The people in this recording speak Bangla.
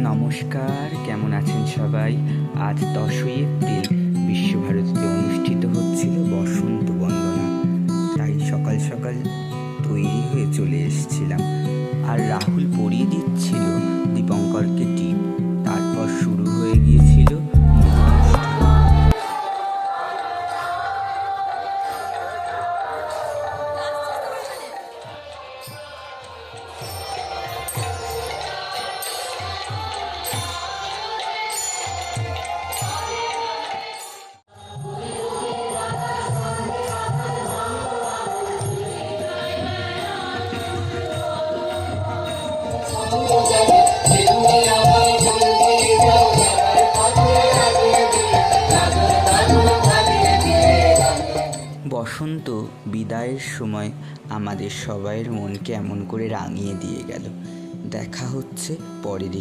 নমস্কার, কেমন আছেন সবাই? আজ 10ই এপ্রিল বিশ্বভারতীতে অনুষ্ঠিত হচ্ছিল বসন্ত বন্দনা। তাই সকাল সকাল তৈরি হয়ে চলে এসেছিলাম, আর রাহুল পরিয়ে দিচ্ছিল দীপঙ্করকে টিপ। তারপর শুরু হয়ে গিয়েছিল মূল অনুষ্ঠান। বসন্ত বিদায়ের সময় আমাদের সবাইয়ের মনকে এমন করে রাঙিয়ে দিয়ে গেল। দেখা হচ্ছে পরের